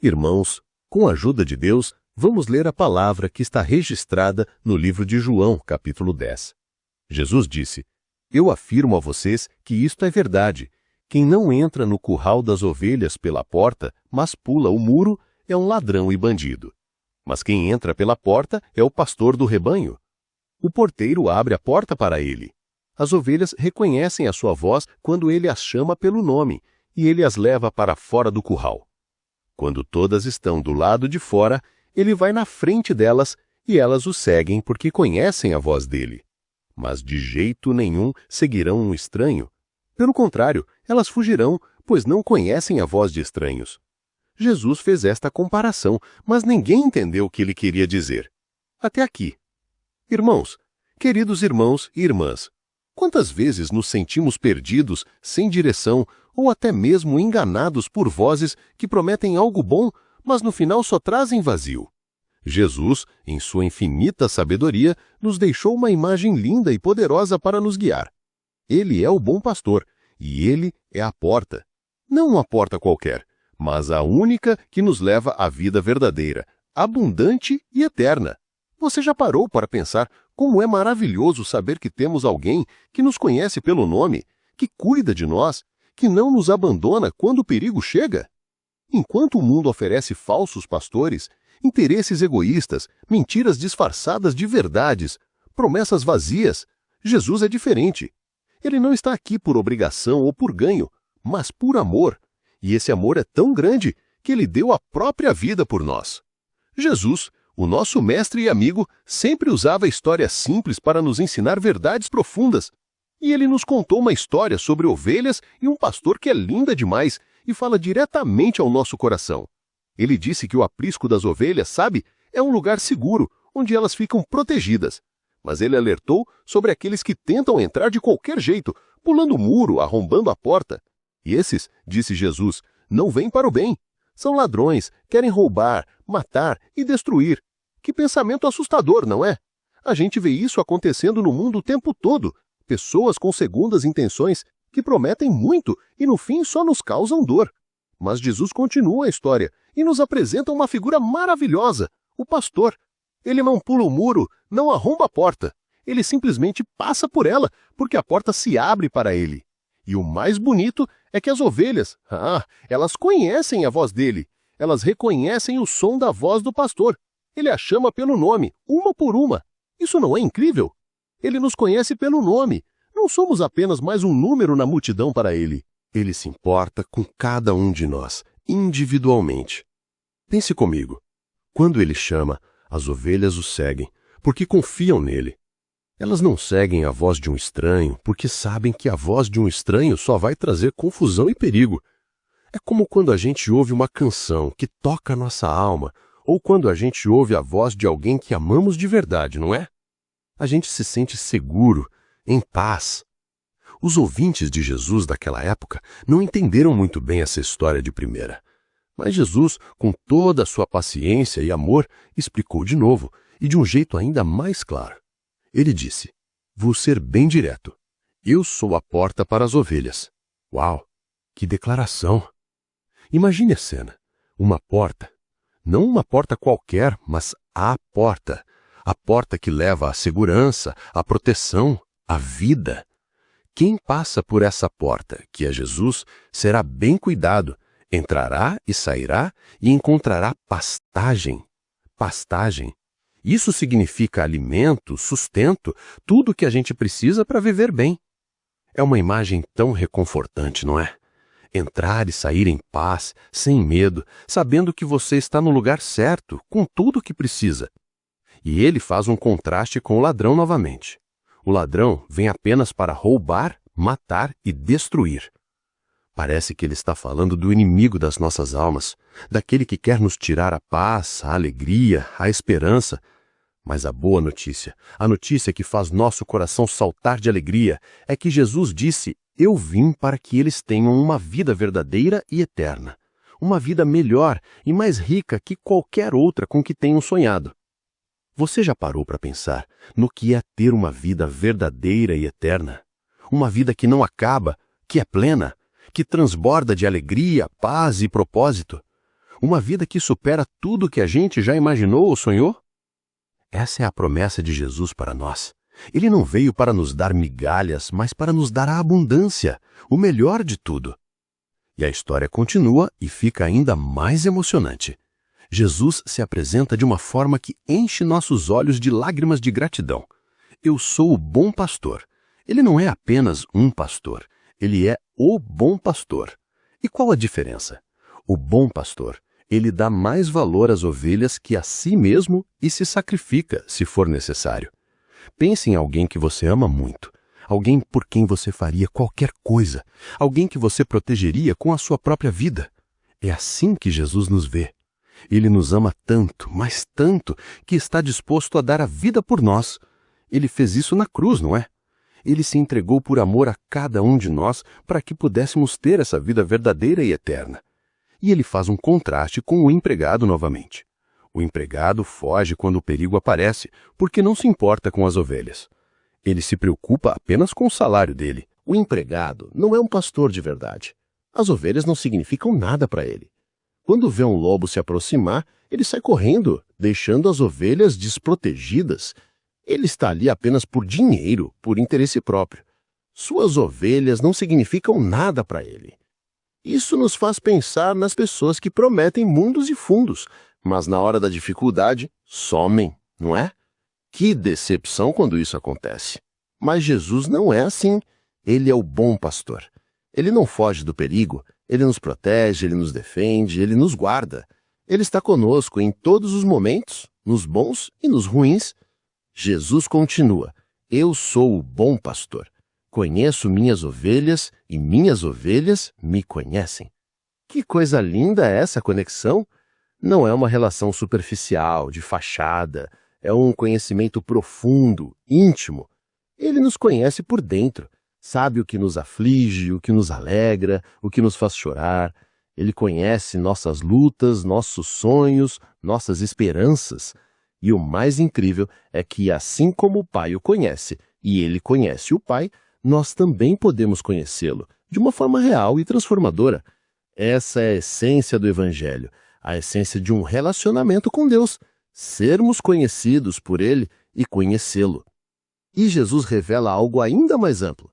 Irmãos, com a ajuda de Deus, vamos ler a palavra que está registrada no livro de João, capítulo 10. Jesus disse: Eu afirmo a vocês que isto é verdade. Quem não entra no curral das ovelhas pela porta, mas pula o muro, é um ladrão e bandido. Mas quem entra pela porta é o pastor do rebanho. O porteiro abre a porta para ele. As ovelhas reconhecem a sua voz quando ele as chama pelo nome, e ele as leva para fora do curral. Quando todas estão do lado de fora, ele vai na frente delas e elas o seguem porque conhecem a voz dele. Mas de jeito nenhum seguirão um estranho. Pelo contrário, elas fugirão, pois não conhecem a voz de estranhos. Jesus fez esta comparação, mas ninguém entendeu o que ele queria dizer. Até aqui. Irmãos, queridos irmãos e irmãs, quantas vezes nos sentimos perdidos, sem direção, ou até mesmo enganados por vozes que prometem algo bom, mas no final só trazem vazio? Jesus, em sua infinita sabedoria, nos deixou uma imagem linda e poderosa para nos guiar. Ele é o bom pastor, e ele é a porta. Não uma porta qualquer, mas a única que nos leva à vida verdadeira, abundante e eterna. Você já parou para pensar como é maravilhoso saber que temos alguém que nos conhece pelo nome, que cuida de nós, que não nos abandona quando o perigo chega? Enquanto o mundo oferece falsos pastores, interesses egoístas, mentiras disfarçadas de verdades, promessas vazias, Jesus é diferente. Ele não está aqui por obrigação ou por ganho, mas por amor. E esse amor é tão grande que ele deu a própria vida por nós. Jesus, o nosso mestre e amigo, sempre usava histórias simples para nos ensinar verdades profundas. E ele nos contou uma história sobre ovelhas e um pastor que é linda demais e fala diretamente ao nosso coração. Ele disse que o aprisco das ovelhas, sabe, é um lugar seguro, onde elas ficam protegidas. Mas ele alertou sobre aqueles que tentam entrar de qualquer jeito, pulando o muro, arrombando a porta. E esses, disse Jesus, não vêm para o bem. São ladrões, querem roubar, matar e destruir. Que pensamento assustador, não é? A gente vê isso acontecendo no mundo o tempo todo. Pessoas com segundas intenções que prometem muito e no fim só nos causam dor. Mas Jesus continua a história e nos apresenta uma figura maravilhosa, o pastor. Ele não pula o muro, não arromba a porta. Ele simplesmente passa por ela, porque a porta se abre para ele. E o mais bonito é que as ovelhas, elas conhecem a voz dele. Elas reconhecem o som da voz do pastor. Ele a chama pelo nome, uma por uma. Isso não é incrível? Ele nos conhece pelo nome. Não somos apenas mais um número na multidão para ele. Ele se importa com cada um de nós, individualmente. Pense comigo. Quando ele chama, as ovelhas o seguem, porque confiam nele. Elas não seguem a voz de um estranho, porque sabem que a voz de um estranho só vai trazer confusão e perigo. É como quando a gente ouve uma canção que toca nossa alma, ou quando a gente ouve a voz de alguém que amamos de verdade, não é? A gente se sente seguro, em paz. Os ouvintes de Jesus daquela época não entenderam muito bem essa história de primeira. Mas Jesus, com toda a sua paciência e amor, explicou de novo, e de um jeito ainda mais claro. Ele disse: Vou ser bem direto. Eu sou a porta para as ovelhas. Uau! Que declaração! Imagine a cena. Uma porta. Não uma porta qualquer, mas a porta. A porta que leva à segurança, à proteção, à vida. Quem passa por essa porta, que é Jesus, será bem cuidado. Entrará e sairá e encontrará pastagem. Pastagem. Isso significa alimento, sustento, tudo o que a gente precisa para viver bem. É uma imagem tão reconfortante, não é? Entrar e sair em paz, sem medo, sabendo que você está no lugar certo, com tudo o que precisa. E ele faz um contraste com o ladrão novamente. O ladrão vem apenas para roubar, matar e destruir. Parece que ele está falando do inimigo das nossas almas, daquele que quer nos tirar a paz, a alegria, a esperança. Mas a boa notícia, a notícia que faz nosso coração saltar de alegria, é que Jesus disse: Eu vim para que eles tenham uma vida verdadeira e eterna. Uma vida melhor e mais rica que qualquer outra com que tenham sonhado. Você já parou para pensar no que é ter uma vida verdadeira e eterna? Uma vida que não acaba, que é plena, que transborda de alegria, paz e propósito. Uma vida que supera tudo que a gente já imaginou ou sonhou? Essa é a promessa de Jesus para nós. Ele não veio para nos dar migalhas, mas para nos dar a abundância, o melhor de tudo. E a história continua e fica ainda mais emocionante. Jesus se apresenta de uma forma que enche nossos olhos de lágrimas de gratidão. Eu sou o bom pastor. Ele não é apenas um pastor, ele é o bom pastor. E qual a diferença? O bom pastor, ele dá mais valor às ovelhas que a si mesmo e se sacrifica, se for necessário. Pense em alguém que você ama muito, alguém por quem você faria qualquer coisa, alguém que você protegeria com a sua própria vida. É assim que Jesus nos vê. Ele nos ama tanto, mas tanto, que está disposto a dar a vida por nós. Ele fez isso na cruz, não é? Ele se entregou por amor a cada um de nós para que pudéssemos ter essa vida verdadeira e eterna. E ele faz um contraste com o empregado novamente. O empregado foge quando o perigo aparece, porque não se importa com as ovelhas. Ele se preocupa apenas com o salário dele. O empregado não é um pastor de verdade. As ovelhas não significam nada para ele. Quando vê um lobo se aproximar, ele sai correndo, deixando as ovelhas desprotegidas. Ele está ali apenas por dinheiro, por interesse próprio. Suas ovelhas não significam nada para ele. Isso nos faz pensar nas pessoas que prometem mundos e fundos, mas na hora da dificuldade, somem, não é? Que decepção quando isso acontece. Mas Jesus não é assim. Ele é o bom pastor. Ele não foge do perigo, ele nos protege, ele nos defende, ele nos guarda. Ele está conosco em todos os momentos, nos bons e nos ruins. Jesus continua: eu sou o bom pastor. Conheço minhas ovelhas e minhas ovelhas me conhecem. Que coisa linda é essa conexão! Não é uma relação superficial, de fachada, é um conhecimento profundo, íntimo. Ele nos conhece por dentro, sabe o que nos aflige, o que nos alegra, o que nos faz chorar. Ele conhece nossas lutas, nossos sonhos, nossas esperanças. E o mais incrível é que, assim como o Pai o conhece e ele conhece o Pai, nós também podemos conhecê-lo de uma forma real e transformadora. Essa é a essência do Evangelho, a essência de um relacionamento com Deus, sermos conhecidos por Ele e conhecê-lo. E Jesus revela algo ainda mais amplo.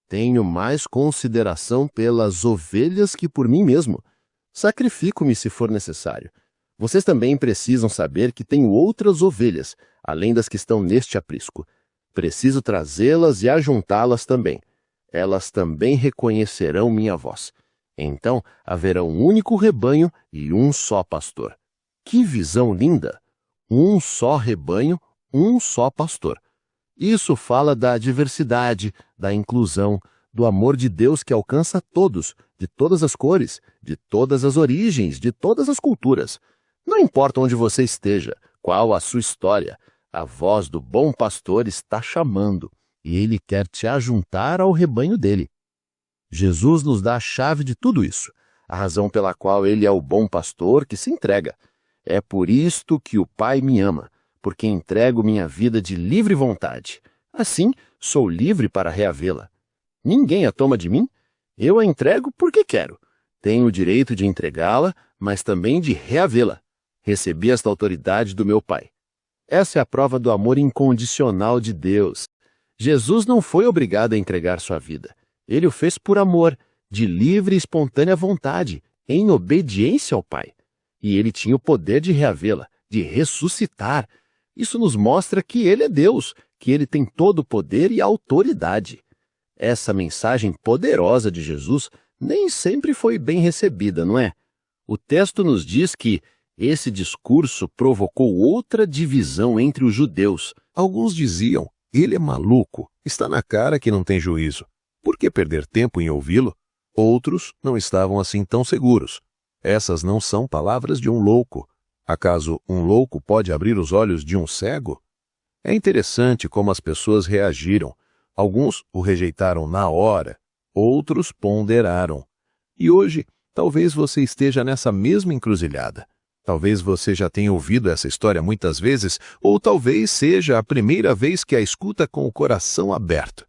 Tenho mais consideração pelas ovelhas que por mim mesmo. Sacrifico-me se for necessário. Vocês também precisam saber que tenho outras ovelhas, além das que estão neste aprisco. Preciso trazê-las e ajuntá-las também. Elas também reconhecerão minha voz. Então haverá um único rebanho e um só pastor. Que visão linda! Um só rebanho, um só pastor. Isso fala da diversidade, da inclusão, do amor de Deus que alcança todos, de todas as cores, de todas as origens, de todas as culturas. Não importa onde você esteja, qual a sua história, a voz do bom pastor está chamando, e ele quer te ajuntar ao rebanho dele. Jesus nos dá a chave de tudo isso, a razão pela qual ele é o bom pastor que se entrega. É por isto que o Pai me ama, porque entrego minha vida de livre vontade. Assim, sou livre para reavê-la. Ninguém a toma de mim, eu a entrego porque quero. Tenho o direito de entregá-la, mas também de reavê-la. Recebi esta autoridade do meu Pai. Essa é a prova do amor incondicional de Deus. Jesus não foi obrigado a entregar sua vida. Ele o fez por amor, de livre e espontânea vontade, em obediência ao Pai. E ele tinha o poder de reavê-la, de ressuscitar. Isso nos mostra que ele é Deus, que ele tem todo o poder e autoridade. Essa mensagem poderosa de Jesus nem sempre foi bem recebida, não é? O texto nos diz que esse discurso provocou outra divisão entre os judeus. Alguns diziam: ele é maluco, está na cara que não tem juízo. Por que perder tempo em ouvi-lo? Outros não estavam assim tão seguros. Essas não são palavras de um louco. Acaso um louco pode abrir os olhos de um cego? É interessante como as pessoas reagiram. Alguns o rejeitaram na hora, outros ponderaram. E hoje, talvez você esteja nessa mesma encruzilhada. Talvez você já tenha ouvido essa história muitas vezes, ou talvez seja a primeira vez que a escuta com o coração aberto.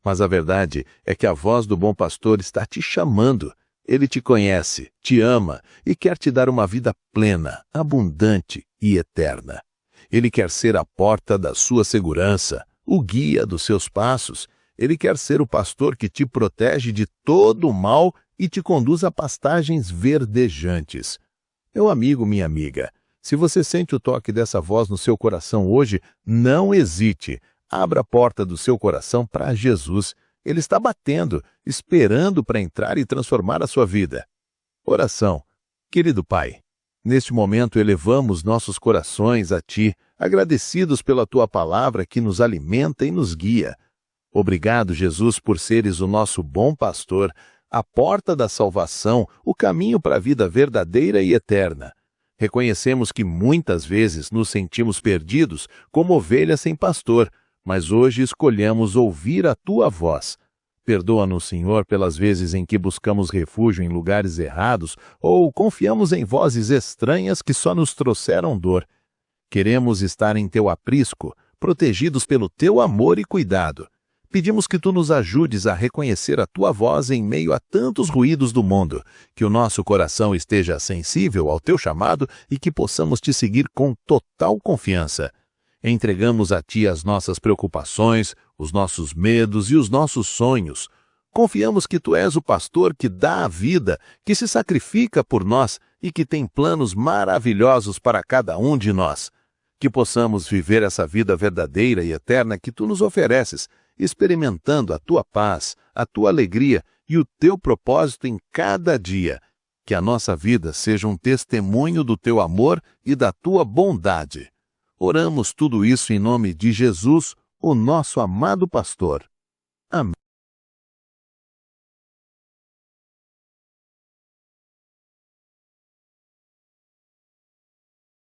Mas a verdade é que a voz do bom pastor está te chamando. Ele te conhece, te ama e quer te dar uma vida plena, abundante e eterna. Ele quer ser a porta da sua segurança, o guia dos seus passos. Ele quer ser o pastor que te protege de todo o mal e te conduz a pastagens verdejantes. Meu amigo, minha amiga, se você sente o toque dessa voz no seu coração hoje, não hesite. Abra a porta do seu coração para Jesus. Ele está batendo, esperando para entrar e transformar a sua vida. Oração. Querido Pai, neste momento elevamos nossos corações a Ti, agradecidos pela Tua palavra que nos alimenta e nos guia. Obrigado, Jesus, por seres o nosso bom pastor, a porta da salvação, o caminho para a vida verdadeira e eterna. Reconhecemos que muitas vezes nos sentimos perdidos como ovelhas sem pastor, mas hoje escolhemos ouvir a Tua voz. Perdoa-nos, Senhor, pelas vezes em que buscamos refúgio em lugares errados ou confiamos em vozes estranhas que só nos trouxeram dor. Queremos estar em Teu aprisco, protegidos pelo Teu amor e cuidado. Pedimos que Tu nos ajudes a reconhecer a Tua voz em meio a tantos ruídos do mundo, que o nosso coração esteja sensível ao Teu chamado e que possamos Te seguir com total confiança. Entregamos a Ti as nossas preocupações, os nossos medos e os nossos sonhos. Confiamos que Tu és o pastor que dá a vida, que se sacrifica por nós e que tem planos maravilhosos para cada um de nós. Que possamos viver essa vida verdadeira e eterna que Tu nos ofereces, experimentando a Tua paz, a Tua alegria e o Teu propósito em cada dia. Que a nossa vida seja um testemunho do Teu amor e da Tua bondade. Oramos tudo isso em nome de Jesus, o nosso amado pastor. Amém.